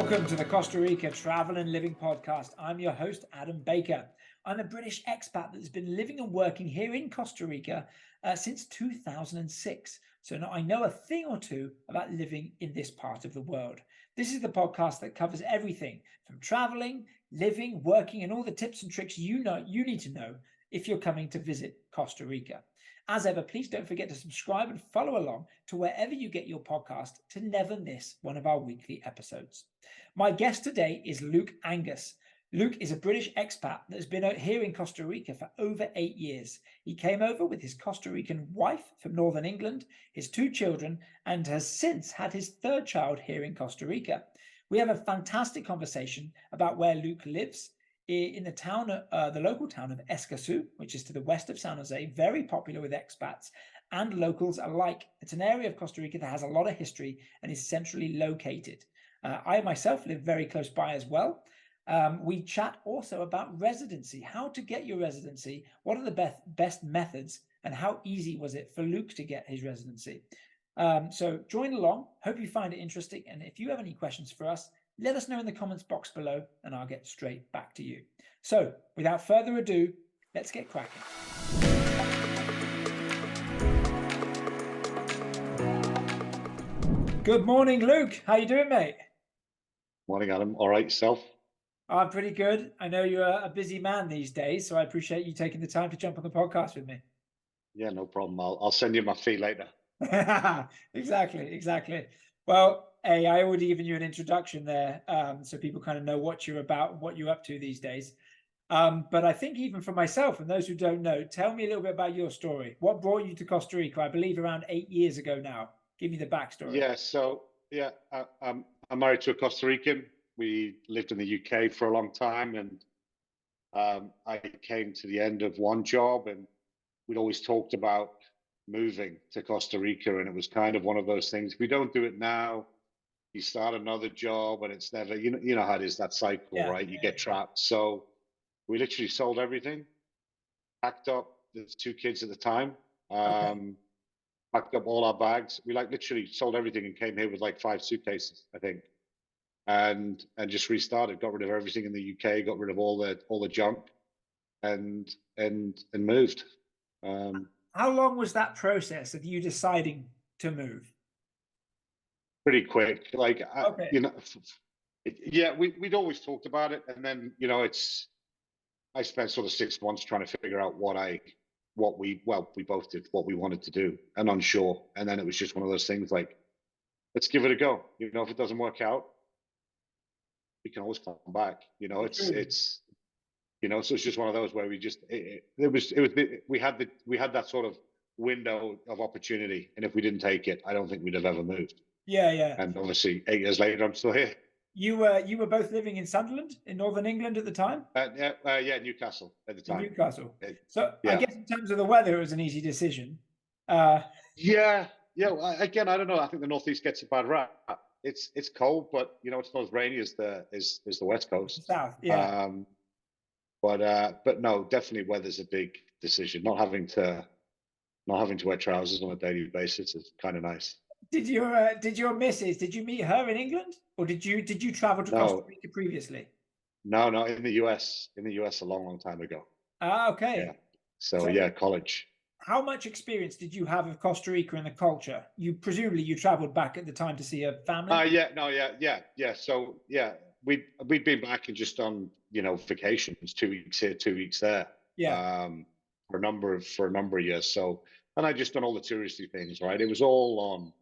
Welcome to the Costa Rica Travel and Living Podcast. I'm your host, Adam Baker. I'm a British expat that's been living and working here in Costa Rica since 2006. So now I know a thing or two about living in this part of the world. This is the podcast that covers everything from traveling, living, working, and all the tips and tricks you need to know if you're coming to visit Costa Rica. As ever, please don't forget to subscribe and follow along to wherever you get your podcast to never miss one of our weekly episodes. My guest today is Luke Angus. Luke is a British expat that has been out here in Costa Rica for over 8 years. He came over with his Costa Rican wife from Northern England, his 2 children, and has since had his 3rd child here in Costa Rica. We have a fantastic conversation about where Luke lives, in the local town of Escazu, which is to the west of San Jose, very popular with expats and locals alike. It's an area of Costa Rica that has a lot of history and is centrally located. I myself live very close by as well. We chat also about residency, how to get your residency, what are the best methods, and how easy was it for Luke to get his residency. So join along. Hope you find it interesting. And if you have any questions for us, let us know in the comments box below and I'll get straight back to you. So without further ado, let's get cracking. Good morning, Luke. How you doing, mate? Morning, Adam. All right, yourself? I'm pretty good. I know you're a busy man these days, so I appreciate you taking the time to jump on the podcast with me. Yeah, no problem. I'll send you my fee later. Exactly. Well, I already given you an introduction there, so people kind of know what you're about, what you're up to these days. But I think even for myself and those who don't know, tell me a little bit about your story. What brought you to Costa Rica? I believe around 8 years ago now. Give me the backstory. Yeah, I'm married to a Costa Rican. We lived in the UK for a long time, and I came to the end of one job, and we'd always talked about moving to Costa Rica, and it was kind of one of those things. If we don't do it now, you start another job, and it's never, you know how it is, that cycle, right? You get trapped. So we literally sold everything, packed up. There's 2 kids at the time. Packed up all our bags. We literally sold everything and came here with 5 suitcases, I think, and just restarted. Got rid of everything in the UK. Got rid of all the junk, and moved. How long was that process of you deciding to move? Pretty quick. We'd always talked about it, and then I spent sort of 6 months trying to figure out we both did what we wanted to do, and unsure. And then it was just one of those things let's give it a go. If it doesn't work out, we can always come back. So it's just one of those where we had that sort of window of opportunity, and if we didn't take it, I don't think we'd have ever moved. Yeah. And obviously 8 years later, I'm still here. You were both living in Sunderland, in Northern England at the time? Newcastle at the time. Newcastle. So yeah. I guess in terms of the weather, it was an easy decision. Yeah. Again, I don't know. I think the Northeast gets a bad rap. It's cold, but it's not as rainy as the West Coast. South, yeah. But no, definitely weather's a big decision. Not having to wear trousers on a daily basis is kind of nice. Did your missus, did you meet her in England, or did you travel to Costa Rica previously? No, in the US a long time ago. Okay. Yeah. So yeah, college. How much experience did you have of Costa Rica and the culture? Presumably you traveled back at the time to see a family? Yeah. So yeah, we'd been back and just on vacations, 2 weeks here, 2 weeks there. Yeah. For a number of years. So, and I just done all the touristy things, right? It was all on.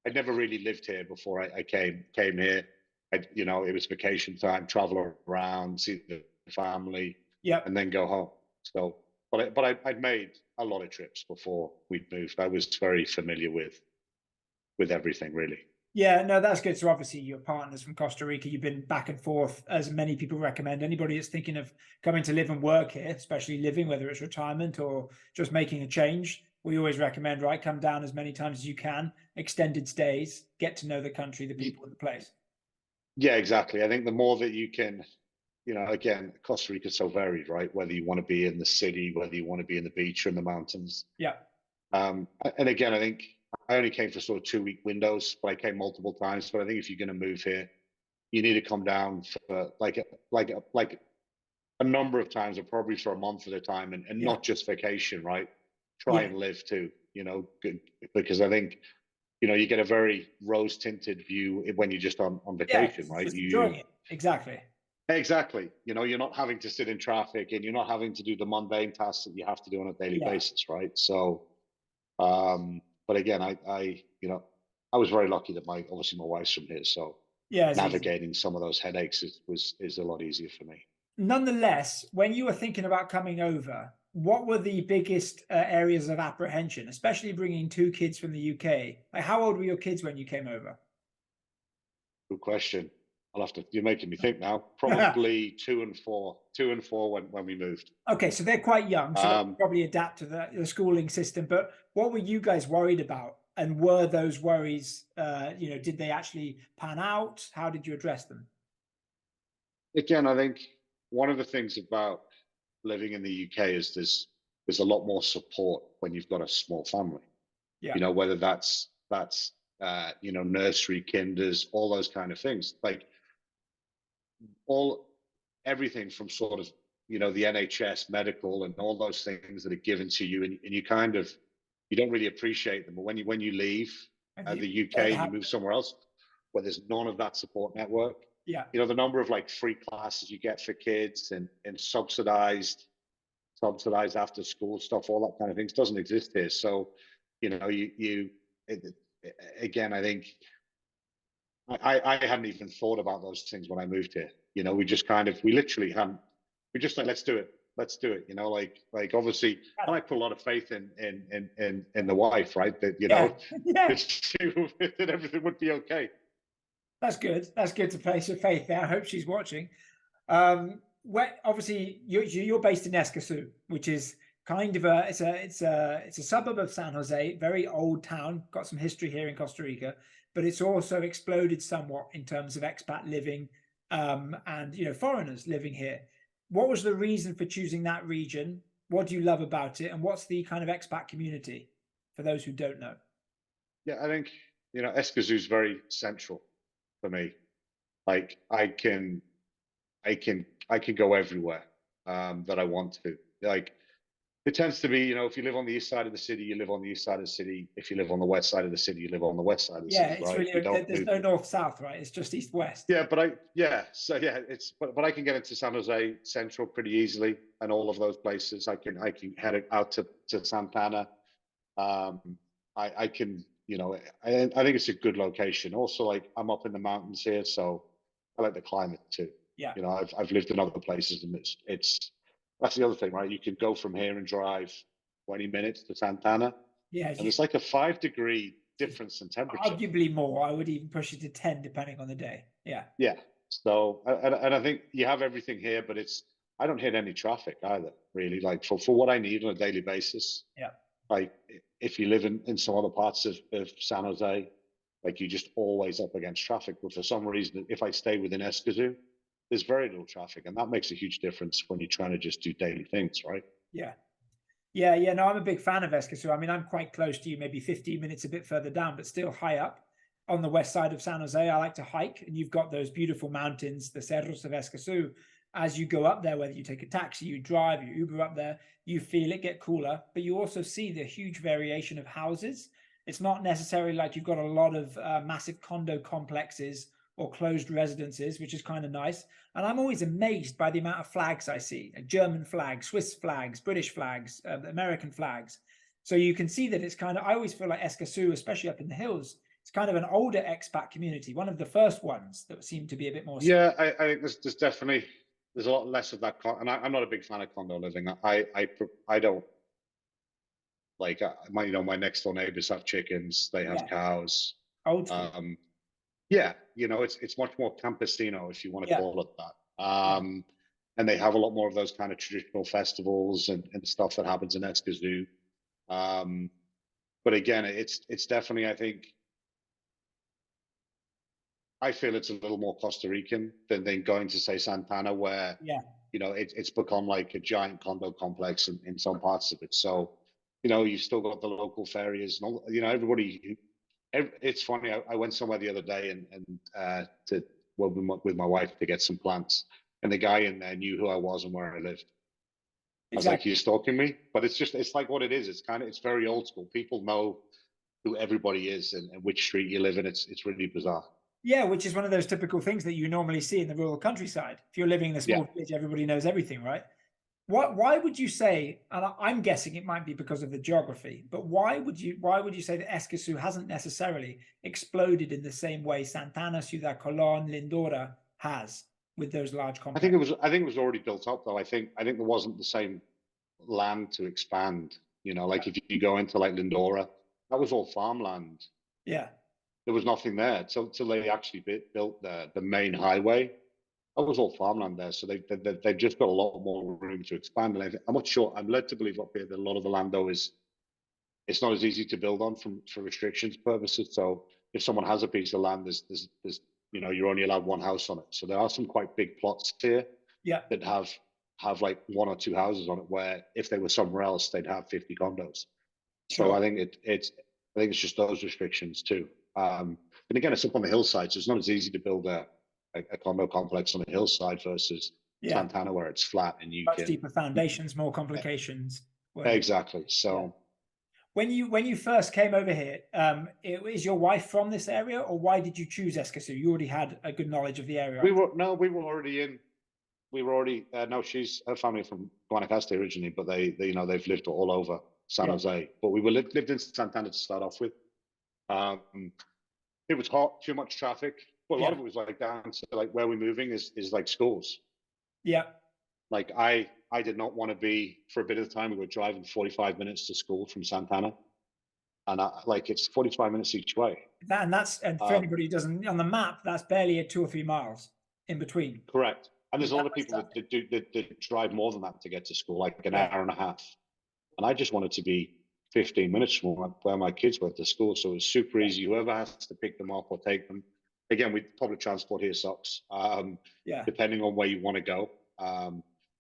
I'd never really lived here before I came here. It was vacation time, travel around, see the family, and then go home. So, but I'd made a lot of trips before we'd moved. I was very familiar with everything, really. Yeah, no, that's good. So obviously your partner's from Costa Rica. You've been back and forth, as many people recommend. Anybody that's thinking of coming to live and work here, especially living, whether it's retirement or just making a change, we always recommend, right, come down as many times as you can, extended stays, get to know the country, the people, the place. Yeah, exactly. I think the more that you can, again, Costa Rica is so varied, right? Whether you want to be in the city, whether you want to be in the beach or in the mountains. Yeah. And again, I think I only came for sort of 2 week windows, but I came multiple times. But I think if you're going to move here, you need to come down for like a number of times, or probably for a month at a time, and Yeah. not just vacation, right? Try Yeah. and live too, because I think, you get a very rose tinted view when you're just on vacation, It's right? just enjoying it. Exactly. Exactly. You're not having to sit in traffic, and you're not having to do the mundane tasks that you have to do on a daily Yeah. basis, right? So, but again, I was very lucky that obviously my wife's from here, so Yeah. It's easy. navigating some of those headaches is a lot easier for me. Nonetheless, when you were thinking about coming over, what were the biggest areas of apprehension, especially bringing two kids from the UK? Like, how old were your kids when you came over? Good question. You're making me think now. Probably 2 and 4, 2 and 4 when we moved. Okay, so they're quite young, so they Um, probably adapt to the schooling system. But what were you guys worried about? And were those worries, did they actually pan out? How did you address them? Again, I think one of the things about living in the UK is there's a lot more support when you've got a small family. Yeah. Whether that's nursery, kinders, all those kind of things. Like everything from sort of the NHS, medical, and all those things that are given to you, and you kind of you don't really appreciate them. But when you leave the UK and you move somewhere else where there's none of that support network, Yeah. the number of like free classes you get for kids and subsidized after school stuff, all that kind of things doesn't exist here. So, again, I think I hadn't even thought about those things when I moved here. We literally hadn't. We just like, let's do it. Let's do it. Like obviously, and I put a lot of faith in the wife, right? That Yeah. that everything would be okay. That's good. That's good to place your faith there. I hope she's watching. Obviously you're based in Escazu, which is kind of it's a suburb of San Jose, very old town, got some history here in Costa Rica, but it's also exploded somewhat in terms of expat living, and foreigners living here. What was the reason for choosing that region? What do you love about it, and what's the kind of expat community for those who don't know? Yeah, I think Escazú is very central for me. Like I can go everywhere that I want to. Like it tends to be, if you live on the east side of the city, you live on the east side of the city. If you live on the west side of the city, you live on the west side of the Yeah, city, it's right? really there's no north south, right? It's just east west. Yeah, but I can get into San Jose Central pretty easily, and all of those places. I can head out to Santana. I can, I think it's a good location. Also, like I'm up in the mountains here, so I like the climate too. Yeah. I've lived in other places, and that's the other thing, right? You can go from here and drive 20 minutes to Santana. Yeah. And it's like a 5-degree difference in temperature. Arguably more. I would even push it to 10 depending on the day. Yeah. Yeah. So, and I think you have everything here, but I don't hit any traffic either, really. Like for what I need on a daily basis. Yeah. Like if you live in some other parts of San Jose, like you're just always up against traffic. But for some reason, if I stay within Escazú, there's very little traffic, and that makes a huge difference when you're trying to just do daily things, right? Yeah. Yeah. No, I'm a big fan of Escazu. I mean, I'm quite close to you, maybe 15 minutes a bit further down, but still high up on the west side of San Jose. I like to hike, and you've got those beautiful mountains, the Cerros of Escazu. As you go up there, whether you take a taxi, you drive, you Uber up there, you feel it get cooler, but you also see the huge variation of houses. It's not necessarily like you've got a lot of massive condo complexes or closed residences, which is kind of nice. And I'm always amazed by the amount of flags I see, like German flags, Swiss flags, British flags, American flags. So you can see that it's kind of, I always feel like Escazú, especially up in the hills, it's kind of an older expat community, one of the first ones that seem to be a bit more. Yeah, I think there's definitely, there's a lot less of that. And I'm not a big fan of condo living. I don't like, my next door neighbors have chickens, they have cows. Old school. Yeah, it's much more campesino, if you want to call it that. And they have a lot more of those kind of traditional festivals and stuff that happens in Escazú. But again, it's definitely, I feel it's a little more Costa Rican than going to say Santana, where it's become like a giant condo complex in some parts of it. So you've still got the local ferias and all, everybody. It's funny. I went somewhere the other day and with my wife to get some plants, and the guy in there knew who I was and where I lived. I was like, Exactly. "You're stalking me," but it's like what it is. It's very old school. People know who everybody is and which street you live in. It's really bizarre. Yeah, which is one of those typical things that you normally see in the rural countryside. If you're living in a Yeah, small village, everybody knows everything, right? Why would you say, and I'm guessing it might be because of the geography, but why would you say that Escazu hasn't necessarily exploded in the same way Santana, Ciudad Colón, Lindora has with those large complexes? I think it was already built up though. I think there wasn't the same land to expand. You know, like if you go into like Lindora, that was all farmland. Yeah, There was nothing there till they actually built the main highway. That was all farmland there, so they've just got a lot more room to expand. And I'm not sure. I'm led to believe up here that a lot of the land though is it's not as easy to build on for restrictions purposes. So if someone has a piece of land, there's you know you're only allowed one house on it. So there are some quite big plots here yeah, that have like one or two houses on it, where if they were somewhere else, they'd have 50 condos. So sure. I think it's just those restrictions too. And again, it's up on the hillside, so it's not as easy to build a condo complex on a hillside versus Yeah, Santana where it's flat and much deeper foundations, more yeah, complications. exactly. Yeah. So When you first came over here, is your wife from this area, or why did you choose Escazú? You already had a good knowledge of the area. we were already in. We were already no. She's her family from Guanacaste originally, but they you know they've lived all over San Yeah, Jose. But we lived in Santana to start off with. Um, it was hot, too much traffic. But a lot yeah, of it was like down to like where we're moving is like schools. yeah. Like I did not want to be for a bit of the time. We were driving 45 minutes to school from Santana, and like it's 45 minutes each way. And for Um, anybody who doesn't on the map, that's barely 2 or 3 miles in between. correct. And With there's a that lot of much people traffic. that drive more than that to get to school, like an Yeah, hour and a half. And I just wanted to be 15 minutes from where my kids went to school, so it was super yeah, easy. Whoever has to pick them up or take them. Again, public transport here sucks. yeah. Depending on where you want to go.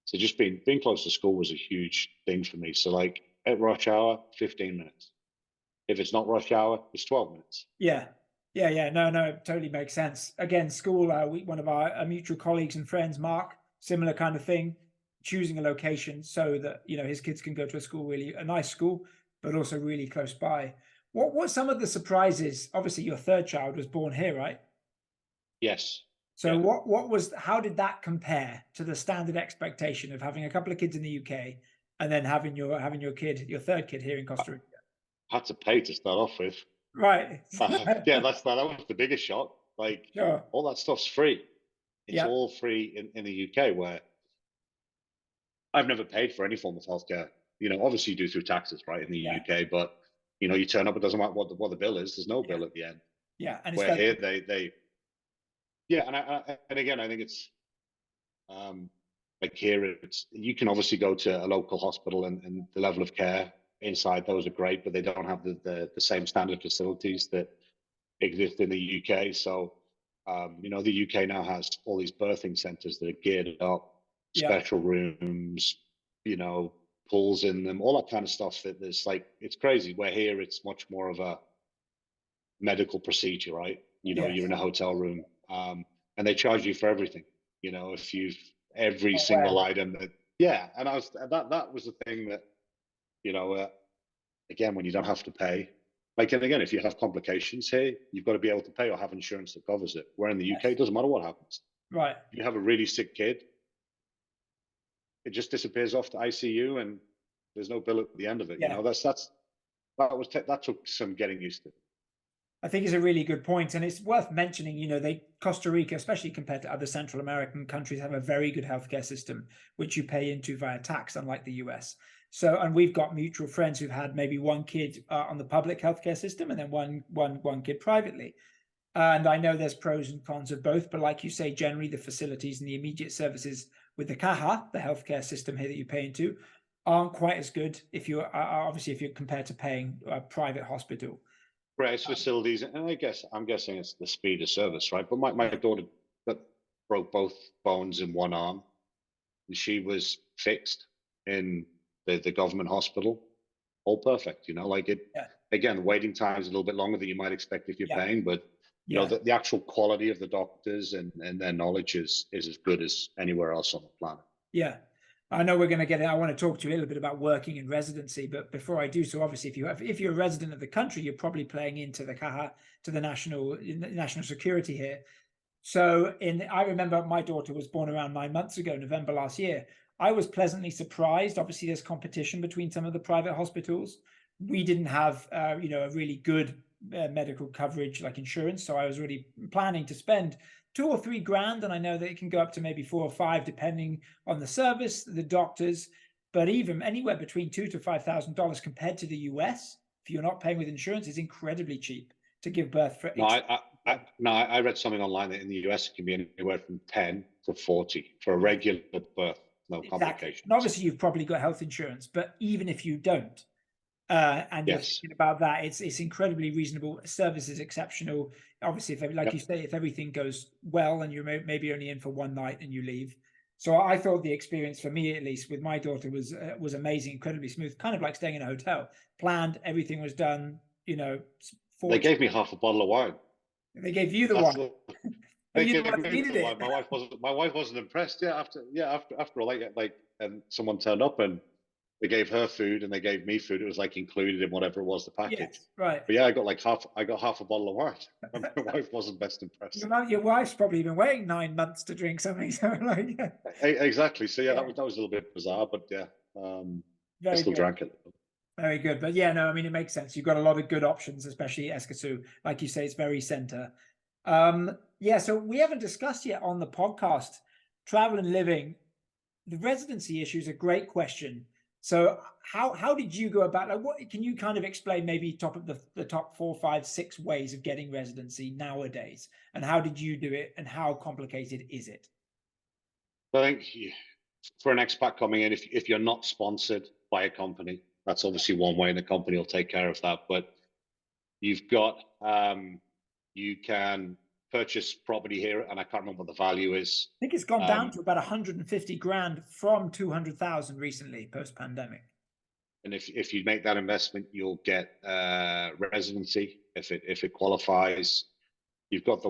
So just being close to school was a huge thing for me. So like at rush hour, 15 minutes. If it's not rush hour, it's 12 minutes. Yeah, yeah, yeah. No, no, it totally makes sense. Again, school. One of our mutual colleagues and friends, Mark, similar kind of thing, choosing a location so that his kids can go to a nice school, but also really close by. What some of the surprises? Obviously, your third child was born here, right? Yes. So Yeah. how did that compare to the standard expectation of having a couple of kids in the UK and then your third kid here in I Costa Rica? had to pay to start off with. Right. Yeah, that was the biggest shock. Like Sure. all that stuff's free. It's Yeah. all free in the UK, where I've never paid for any form of healthcare. You know, obviously you do through taxes, right, in the Yeah. UK, but you know, you turn up, it doesn't matter what the bill is. There's no Yeah. bill at the end. Yeah. And it's Where very here yeah, and again, I think it's like here it's you can obviously go to a local hospital and the level of care inside those are great, but they don't have the same standard facilities that exist in the UK. So you know, the UK now has all these birthing centres that are geared up, yeah. special rooms, you know, pools in them, all that kind of stuff. That there's like it's crazy. Where here it's much more of a medical procedure, right? You know, you're Yes. in a hotel room, and they charge you for everything. You know, if you've every single Aware. item that, yeah. And that was the thing that you know, again, when you don't have to pay, like, and again, if you have complications here, you've got to be able to pay or have insurance that covers it. Where in the UK, Yes. it doesn't matter what happens. Right. If you have a really sick kid, it just disappears off to ICU, and there's no bill at the end of it. You Yeah. know, that took some getting used to. I think it's a really good point, and it's worth mentioning. Costa Rica, especially compared to other Central American countries, have a very good healthcare system, which you pay into via tax, unlike the US. So, and we've got mutual friends who've had maybe one kid on the public healthcare system, and then one kid privately. And I know there's pros and cons of both, but like you say, generally the facilities and the immediate services with the Caja, the healthcare system here that you pay into, aren't quite as good if you're compared to paying a private hospital. Right, it's facilities, and I'm guessing it's the speed of service, right? But my Yeah, daughter that broke both bones in one arm, and she was fixed in the government hospital, all perfect. You know, like it yeah, again, waiting times a little bit longer than you might expect if you're yeah, paying, but you know, Yeah. the actual quality of the doctors and their knowledge is as good as anywhere else on the planet. Yeah. I know we're going to get it. I want to talk to you a little bit about working in residency, but before I do so, obviously, if you're a resident of the country, you're probably playing into the national security here. So I remember my daughter was born around 9 months ago, November last year. I was pleasantly surprised. Obviously, there's competition between some of the private hospitals. We didn't have, a really good medical coverage like insurance. So I was really planning to spend 2 or 3 grand, and I know that it can go up to maybe 4 or 5 depending on the service, the doctors, but even anywhere between $2,000 to $5,000 compared to the US, if you're not paying with insurance, is incredibly cheap to give birth for. No, I read something online that in the US it can be anywhere from 10 to 40 for a regular birth, no complications. And obviously, you've probably got health insurance, but even if you don't, and you're thinking about that, it's incredibly reasonable. Service is exceptional. Obviously, if you say, if everything goes well and you're maybe only in for one night and you leave. So I thought the experience for me, at least with my daughter, was amazing, incredibly smooth, kind of like staying in a hotel. Planned, everything was done. They gave me half a bottle of wine. They gave you the wine. They gave me the wine. My wife wasn't impressed. After a like, and someone turned up and they gave her food and they gave me food. It was like included in whatever it was, the package. Yes, right. But yeah, I got half a bottle of wine. And my wife wasn't best impressed. Your wife's probably been waiting 9 months to drink something. So like, yeah. Exactly. So yeah, that was a little bit bizarre, but yeah, I still drank it. Very good. But yeah, no, I mean, it makes sense. You've got a lot of good options, especially Escazu. Like you say, it's very center. Yeah, so we haven't discussed yet on the podcast, travel and living. The residency issue is a great question. So how did you go about, like, what can you kind of explain maybe the top 4, 5, 6 ways of getting residency nowadays? And how did you do it? And how complicated is it? I think for an expat coming in, if you're not sponsored by a company, that's obviously one way, and the company will take care of that. But you've got, you can purchase property here, and I can't remember what the value is. I think it's gone down to about 150 grand from 200,000 recently, post-pandemic. And if you make that investment, you'll get residency if it qualifies. You've got the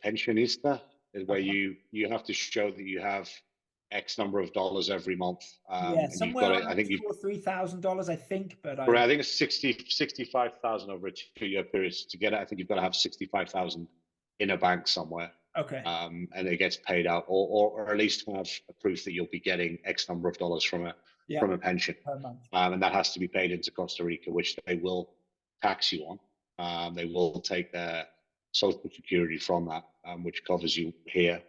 pensionista, is where you have to show that you have X number of dollars every month. Yeah, somewhere I think $2,000 or $3,000, I think. But I think it's 65,000 over a 2-year period to get it. I think you've got to have 65,000 in a bank somewhere. Okay. And it gets paid out, or at least have a proof that you'll be getting X number of dollars from a pension. Per month. And that has to be paid into Costa Rica, which they will tax you on. They will take their social security from that, which covers you here.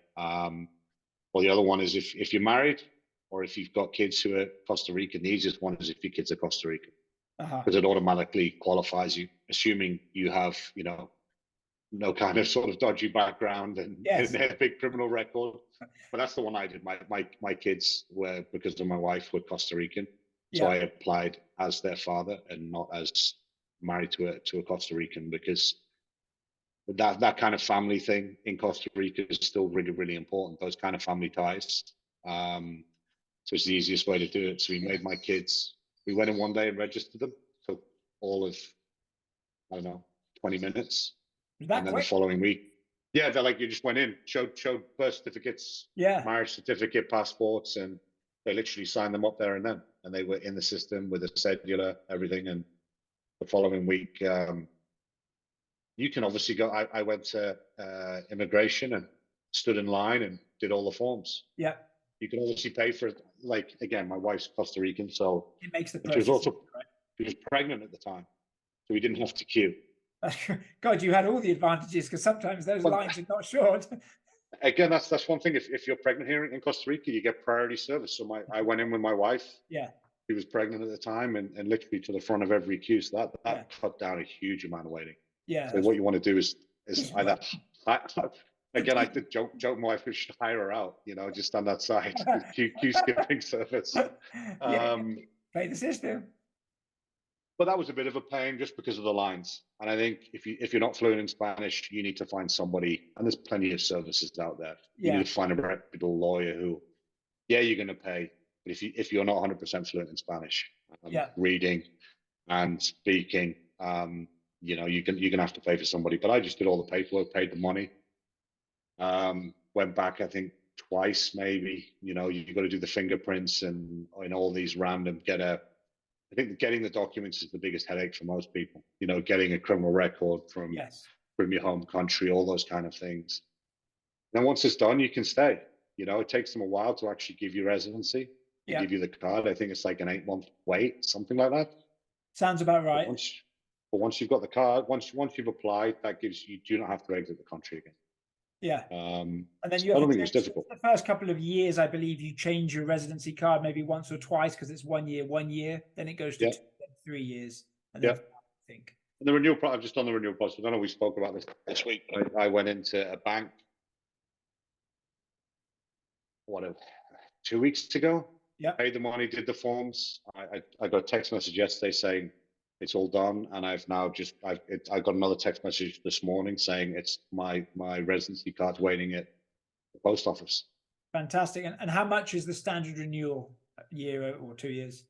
Well, the other one is if you're married or if you've got kids who are Costa Rican. The easiest one is if your kids are Costa Rican, because it automatically qualifies you, assuming you have, no kind of sort of dodgy background and a big criminal record. But that's the one I did. My kids were, because of my wife, were Costa Rican, so I applied as their father and not as married to a Costa Rican, because that kind of family thing in Costa Rica is still really, really important. Those kind of family ties. So it's the easiest way to do it. So we made my kids. We went in one day and registered them. Took all of, I don't know, 20 minutes. And then the following week, they're like, you just went in, showed birth certificates, marriage certificate, passports, and they literally signed them up there and then. And they were in the system with a cedula, everything. And the following week, you can obviously go. I went to immigration and stood in line and did all the forms. Yeah. You can obviously pay for it. Like, again, my wife's Costa Rican, so it makes the process. She was pregnant at the time, so we didn't have to queue. God, you had all the advantages, because sometimes those lines are not short. Again, that's one thing. If you're pregnant here in Costa Rica, you get priority service. So I went in with my wife. Yeah. She was pregnant at the time, and literally to the front of every queue. So that cut down a huge amount of waiting. Yeah. So what you want to do is either again, I did joke my wife, we should hire her out, just stand outside, queue skipping service. Play the system. But that was a bit of a pain just because of the lines. And I think if you're not fluent in Spanish, you need to find somebody, and there's plenty of services out there. You need to find a reputable lawyer who, you're going to pay, but if you're not 100% fluent in Spanish, reading and speaking, you know, you're gonna have to pay for somebody. But I just did all the paperwork, paid the money. Went back, I think twice, maybe. You know, you got to do the fingerprints and all these random I think getting the documents is the biggest headache for most people. You know, getting a criminal record from Yes. your home country, all those kind of things. Then once it's done, you can stay. You know, it takes them a while to actually give you residency, to Yeah. give you the card. I think it's like an 8-month wait, something like that. Sounds about But right. once you've got the card, once you've applied, that gives you do not have to exit the country again. Yeah. And then you I have don't to think it was change difficult. the first couple of years, I believe you change your residency card maybe once or twice because it's 1 year. Then it goes to Yeah. 2, 3 years. And Yeah. then I think. And the renewal, I've just done the renewal process. I know we spoke about this week. I went into a bank, 2 weeks ago. Yeah. Paid the money, did the forms. I got a text message yesterday saying it's all done, and I've now I got another text message this morning saying it's my residency card's waiting at the post office. Fantastic. And how much is the standard renewal? A year or 2 years?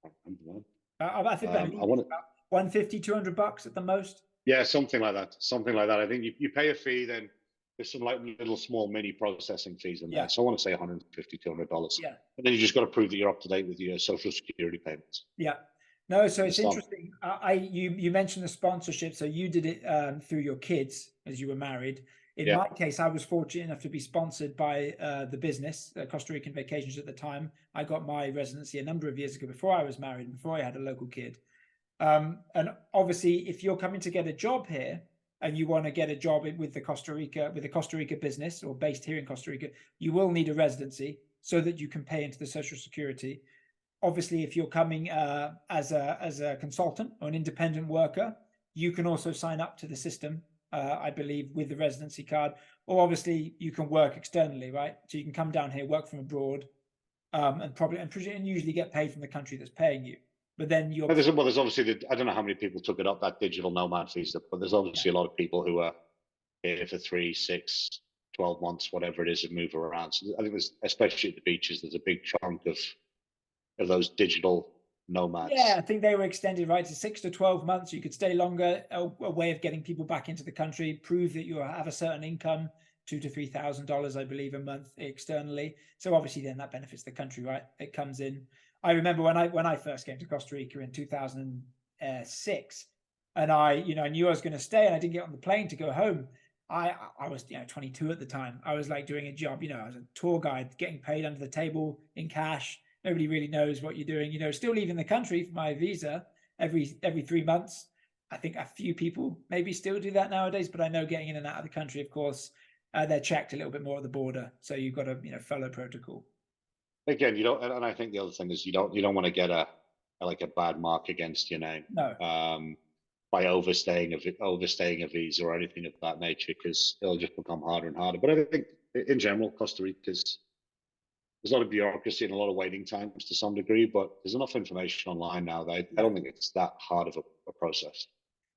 I think I want about 150, $200 at the most. Yeah, something like that. Something like that. I think you pay a fee, then there's some like little small mini processing fees in there. Yeah. So I want to say $150, $200. Yeah. And then you just got to prove that you're up to date with your social security payments. Yeah. No, so it's It's done. interesting. You mentioned the sponsorship, so you did it through your kids as you were married. In Yeah. my case, I was fortunate enough to be sponsored by the business, Costa Rican Vacations at the time. I got my residency a number of years ago before I was married, before I had a local kid. And obviously, if you're coming to get a job here and you want to get a job with the Costa Rica business or based here in Costa Rica, you will need a residency so that you can pay into the Social Security. Obviously, if you're coming as a consultant or an independent worker, you can also sign up to the system, I believe, with the residency card. Or obviously, you can work externally, right? So you can come down here, work from abroad, and usually get paid from the country that's paying you. But then you're there's obviously I don't know how many people took it up, that digital nomad visa, but there's obviously a lot of people who are here for 3, 6, 12 months, whatever it is, and move around. So I think there's, especially at the beaches, there's a big chunk of those digital nomads. Yeah, I think they were extended right to 6 to 12 months. You could stay longer. A way of getting people back into the country, prove that you have a certain income, $2,000 to $3,000, I believe, a month externally. So obviously, then that benefits the country, right? It comes in. I remember when I first came to Costa Rica in 2006, and I knew I was going to stay, and I didn't get on the plane to go home. I was 22 at the time. I was like doing a job, I was a tour guide, getting paid under the table in cash. Nobody really knows what you're doing, still leaving the country for my visa every 3 months. I think a few people maybe still do that nowadays, but I know getting in and out of the country, of course, they're checked a little bit more at the border. So you've got to, follow protocol. Again, and I think the other thing is you don't want to get a bad mark against your name. No. By overstaying a visa or anything of that nature, because it'll just become harder and harder. But I think in general, Costa Rica's, there's a lot of bureaucracy and a lot of waiting times to some degree, but there's enough information online now that I don't think it's that hard of a process.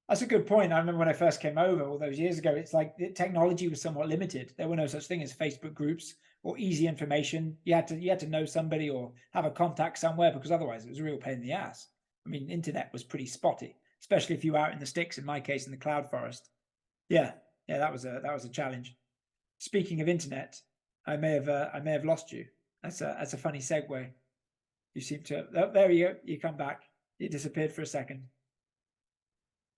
That's a good point. I remember when I first came over all those years ago, it's like the technology was somewhat limited. There were no such thing as Facebook groups or easy information. You had to know somebody or have a contact somewhere, because otherwise it was a real pain in the ass. I mean, internet was pretty spotty, especially if you were out in the sticks, in my case, in the cloud forest. Yeah, that was a challenge. Speaking of internet, I may have lost you. That's a funny segue. You seem to. Oh, there you go. You come back. You disappeared for a second.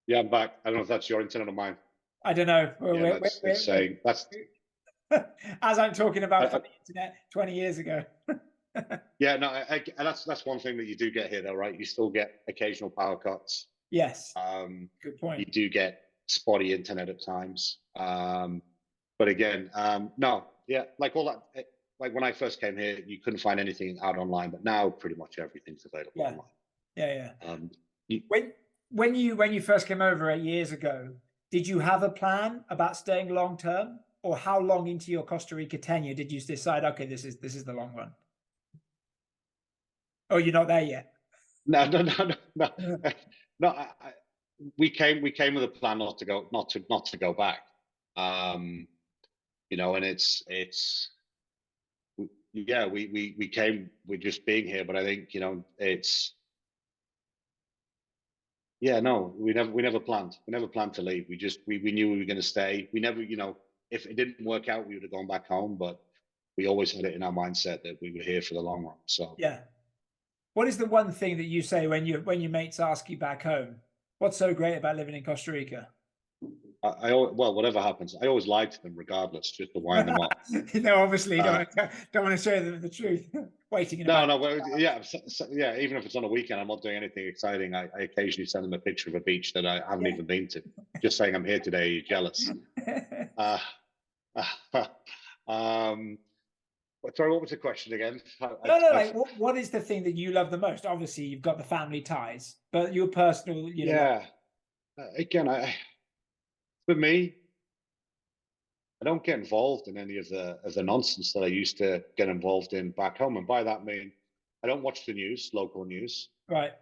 Yeah, I'm back. I don't know if that's your internet or mine. I don't know. Yeah, it's saying that's. As I'm talking about the internet 20 years ago. Yeah, no, that's one thing that you do get here, though, right? You still get occasional power cuts. Yes. Good point. You do get spotty internet at times. But again, no, yeah, like all that. Like when I first came here, you couldn't find anything out online, but now pretty much everything's available online. Yeah. When you first came over 8 years ago, did you have a plan about staying long term, or how long into your Costa Rica tenure did you decide, okay, this is the long run? Oh, you're not there yet. No. We came with a plan not to go back. And we came with just being here, but I think it's Yeah, no, we never planned. We never planned to leave. We knew we were going to stay. We never, if it didn't work out, we would have gone back home. But we always had it in our mindset that we were here for the long run. So Yeah. What is the one thing that you say when your mates ask you back home? What's so great about living in Costa Rica? well, whatever happens, I always lie to them regardless, just to wind them up. Obviously, you Uh, don't want to show them the truth. Waiting in no, about. no, well, yeah, yeah. Even if it's on a weekend, I'm not doing anything exciting. I occasionally send them a picture of a beach that I haven't even been to, just saying I'm here today. You're jealous. Uh, um, sorry, what was the question again? No, no. Like, what is the thing that you love the most? Obviously, you've got the family ties, but your personal, yeah. Again, for me, I don't get involved in any of the nonsense that I used to get involved in back home, and by that I mean I don't watch the news, local news. right?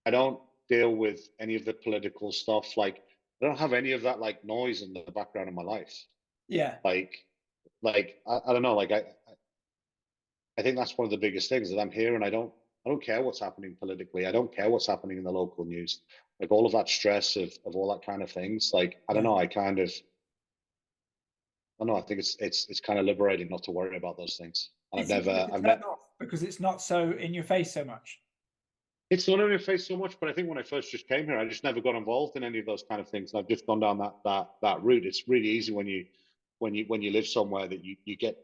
I don't deal with any of the political stuff. Like I don't have any of that like noise in the background of my life. Yeah, Like, I don't know. Like I think that's one of the biggest things that I'm here, and I don't care what's happening politically. I don't care what's happening in the local news. Like all of that stress of all that kind of things. Like I don't yeah. know. I don't know. I think it's kind of liberating not to worry about those things. And It's easier to I've turn met. off because it's not so in your face so much. It's not in my face so much, but I think when I first just came here, I just never got involved in any of those kind of things. And I've just gone down that route. It's really easy when you live somewhere that you get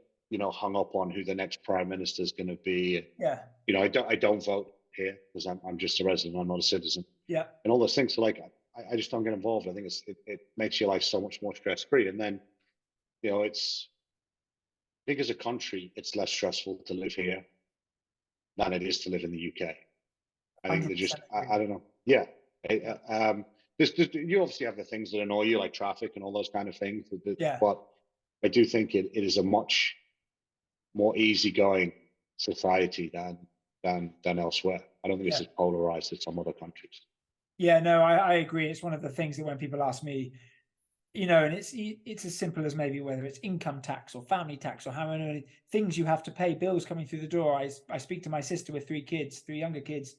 hung up on who the next prime minister is going to be. Yeah, I don't vote here because I'm just a resident. I'm not a citizen, yeah, and all those things. So like I just don't get involved. I think it makes your life so much more stress free. And then it's I think as a country, it's less stressful to live here than it is to live in the UK. I think they're just, 100% agree. I don't know. Yeah. You obviously have the things that annoy you, like traffic and all those kind of things. Yeah, But I do think it is a much more easygoing society than elsewhere. I don't think it's yeah. as polarized as some other countries. Yeah, no, I agree. It's one of the things that when people ask me, and it's as simple as maybe whether it's income tax or family tax or how many things you have to pay, bills coming through the door. I speak to my sister with three younger kids.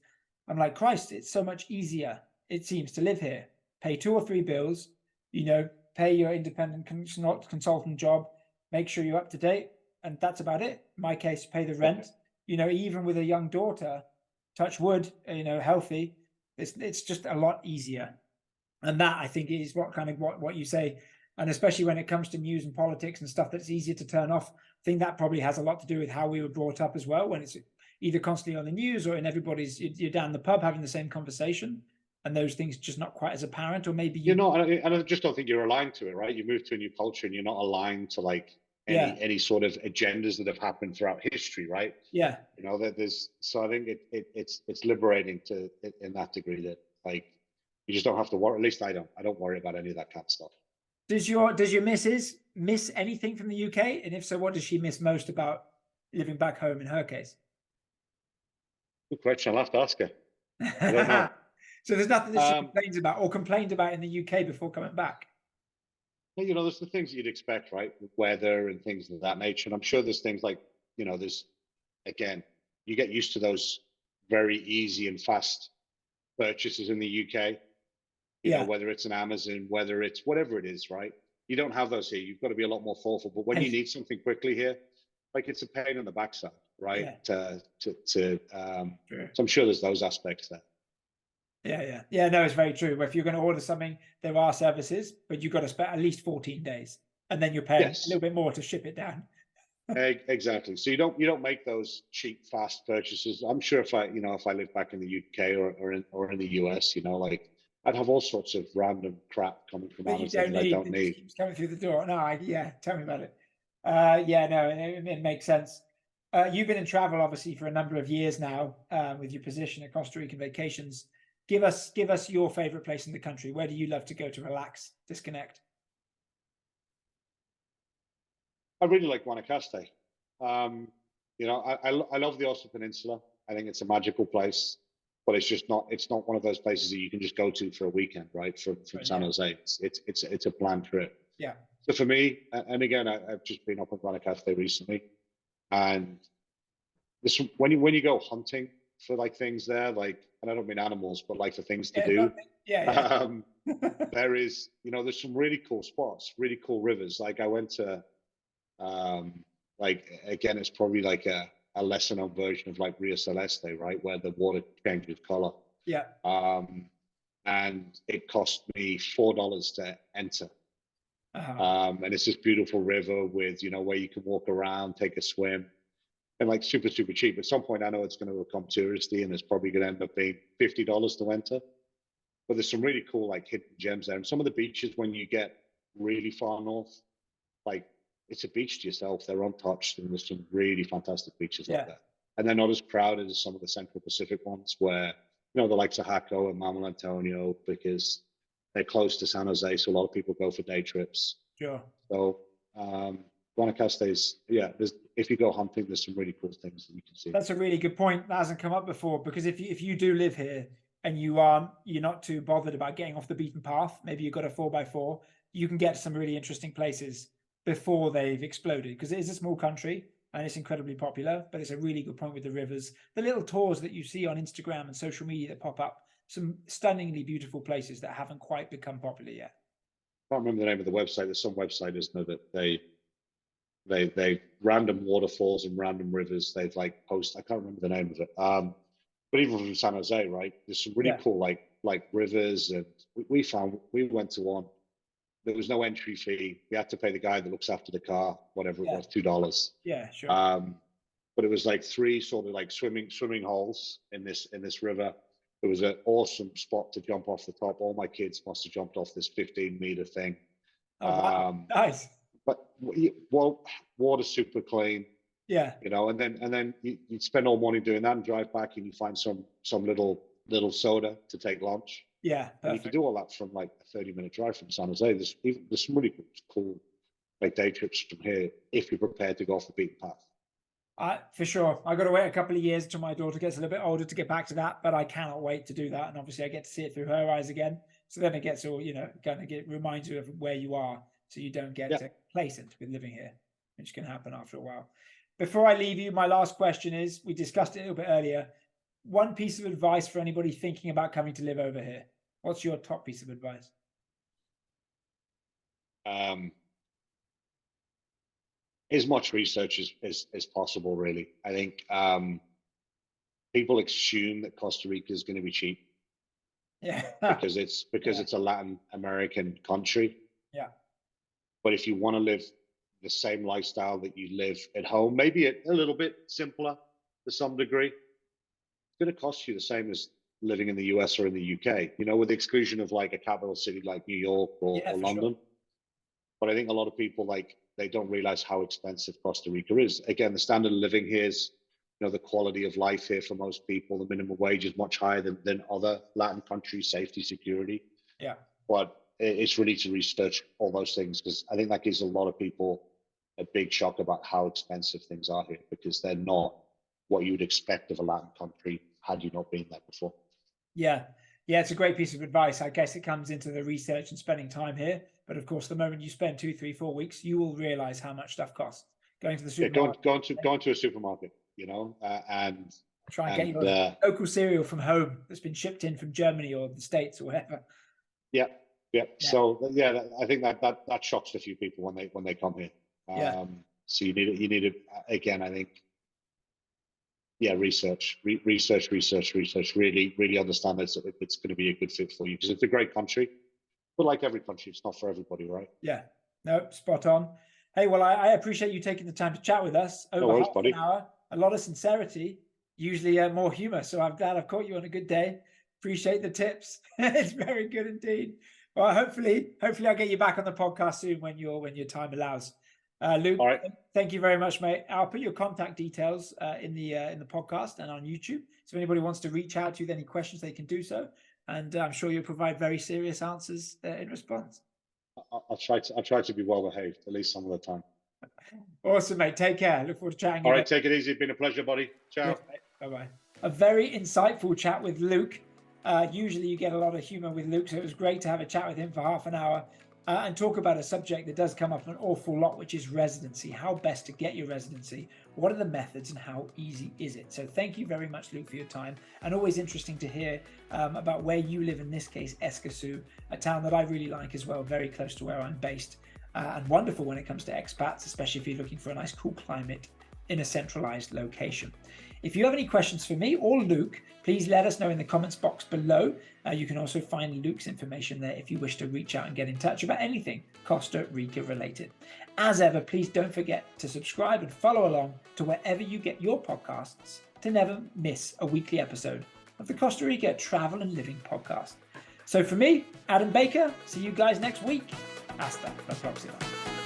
I'm like, Christ, it's so much easier, it seems, to live here. Pay two or three bills, pay your independent consultant job, make sure you're up to date, and that's about it. In my case, pay the rent. Even with a young daughter, touch wood, healthy, it's just a lot easier. And that, I think, is what you say. And especially when it comes to news and politics and stuff that's easier to turn off, I think that probably has a lot to do with how we were brought up as well, when it's either constantly on the news or in you're down the pub having the same conversation, and those things just not quite as apparent. Or maybe You're not, and I just don't think you're aligned to it, right? You move to a new culture and you're not aligned to like yeah, any sort of agendas that have happened throughout history, right? yeah. That so I think it's liberating in that degree that like you just don't have to worry. At least I don't worry about any of that kind of stuff. Does your missus miss anything from the UK? And if so, what does she miss most about living back home in her case? Good question. I'll have to ask her. I don't know. So there's nothing that she Um, complains about or complained about in the UK before coming back. there's the things you'd expect, right? With weather and things of that nature. And I'm sure there's things like, there's again, you get used to those very easy and fast purchases in the UK. Yeah. Whether it's an Amazon, whether it's whatever it is, right? You don't have those here. You've got to be a lot more thoughtful. But when you need something quickly here, like it's a pain in the backside, right? Yeah. So I'm sure there's those aspects there. Yeah. No, it's very true. If you're going to order something, there are services, but you've got to spend at least 14 days, and then you're paying a little bit more to ship it down. Exactly. So you don't make those cheap, fast purchases. I'm sure if I lived back in the UK or in the US, like I'd have all sorts of random crap coming from That you Amazon don't that I need. don't It just need. keeps coming through the door. No, tell me about it. Yeah, no, it makes sense. You've been in travel obviously for a number of years now, with your position at Costa Rican Vacations. Give us your favorite place in the country. Where do you love to go to relax, disconnect? I really like Guanacaste. I love the Oslo Peninsula. I think it's a magical place, but it's not one of those places that you can just go to for a weekend, right? From San Jose, it's a planned trip. Yeah. So for me, and again, I've just been up in Guanacaste recently, and this when you go hunting like things there, like, and I don't mean animals, but like for things to Yeah, do. yeah. There is, there's some really cool spots, really cool rivers. Like I went to, like again, it's probably like a lesser known version of like Rio Celeste, right, where the water changes color. Yeah. And it cost me $4 to enter. And it's this beautiful river with, where you can walk around, take a swim, and like super, super cheap. At some point, I know it's going to become touristy and it's probably going to end up being $50 to enter. But there's some really cool, like, hidden gems there. And some of the beaches, when you get really far north, like, it's a beach to yourself. They're untouched, and there's some really fantastic beaches like that. And they're not as crowded as some of the Central Pacific ones, where, the likes of Jaco and Mama Antonio, because they're close to San Jose, so a lot of people go for day trips. Sure. So Guanacaste is, if you go hunting, there's some really cool things that you can see. That's a really good point. That hasn't come up before, because if you do live here and you're not too bothered about getting off the beaten path, maybe you've got a 4x4, you can get to some really interesting places before they've exploded, because it is a small country and it's incredibly popular. But it's a really good point with the rivers, the little tours that you see on Instagram and social media that pop up, some stunningly beautiful places that haven't quite become popular yet. I can't remember the name of the website. There's some website, isn't there, that they random waterfalls and random rivers. They've like post. I can't remember the name of it. But even from San Jose, right? There's some really cool like rivers, and we went to one. There was no entry fee. We had to pay the guy that looks after the car, whatever it was, $2. Yeah, sure. But it was like 3 sort of like swimming holes in this river. It was an awesome spot to jump off the top. All my kids must have jumped off this 15-meter thing. Oh, wow. Nice. But water's super clean. Yeah. And then you spend all morning doing that and drive back, and you find some little soda to take lunch. Yeah. And you can do all that from like a 30-minute drive from San Jose. There's some really cool like day trips from here if you're prepared to go off the beaten path. For sure. I got to wait a couple of years until my daughter gets a little bit older to get back to that, but I cannot wait to do that. And obviously I get to see it through her eyes again. So then it gets all, reminds you of where you are, so you don't get complacent with living here, which can happen after a while. Before I leave you, my last question is, we discussed it a little bit earlier, one piece of advice for anybody thinking about coming to live over here. What's your top piece of advice? As much research as possible, really. I think people assume that Costa Rica is going to be cheap. Yeah. because it's a Latin American country. Yeah. But if you want to live the same lifestyle that you live at home, maybe a little bit simpler to some degree, it's going to cost you the same as living in the US or in the UK, with the exclusion of like a capital city like New York or London. Sure. But I think a lot of people, like, they don't realize how expensive Costa Rica is. Again, the standard of living here is, the quality of life here for most people, the minimum wage is much higher than other Latin countries, safety, security. Yeah. But it's really to research all those things, because I think that gives a lot of people a big shock about how expensive things are here, because they're not what you would expect of a Latin country had you not been there before. Yeah. Yeah, it's a great piece of advice. I guess it comes into the research and spending time here. But of course, the moment you spend 2, 3, 4 weeks, you will realize how much stuff costs. Going to the supermarket. Going to a supermarket, and try and get your local cereal from home that's been shipped in from Germany or the States or whatever. Yeah. So I think that shocks a few people when they come here. So you need it again. I think. Research. Really understand that it's going to be a good fit for you, because it's a great country. But like every country, it's not for everybody, right? Yeah. No, spot on. Hey, well, I appreciate you taking the time to chat with us over half an hour. A lot of sincerity, usually more humor. So I'm glad I've caught you on a good day. Appreciate the tips. It's very good indeed. Well, hopefully I'll get you back on the podcast soon when your time allows. Luke, all right. Thank you very much, mate. I'll put your contact details in the podcast and on YouTube. So if anybody wants to reach out to you with any questions, they can do so. And I'm sure you'll provide very serious answers in response. I'll try to be well behaved, at least some of the time. Awesome, mate. Take care. Look forward to chatting. All right, take it easy. It's been a pleasure, buddy. Ciao. Yes, bye-bye. A very insightful chat with Luke. Usually you get a lot of humor with Luke, so it was great to have a chat with him for half an hour. and talk about a subject that does come up an awful lot, which is residency, how best to get your residency, what are the methods, and how easy is it? So thank you very much, Luke, for your time, and always interesting to hear about where you live, in this case, Escazu, a town that I really like as well, very close to where I'm based, and wonderful when it comes to expats, especially if you're looking for a nice cool climate in a centralized location. If you have any questions for me or Luke, please let us know in the comments box below. You can also find Luke's information there if you wish to reach out and get in touch about anything Costa Rica related. As ever, please don't forget to subscribe and follow along to wherever you get your podcasts to never miss a weekly episode of the Costa Rica Travel and Living Podcast. So for me, Adam Baker, see you guys next week. Hasta la próxima.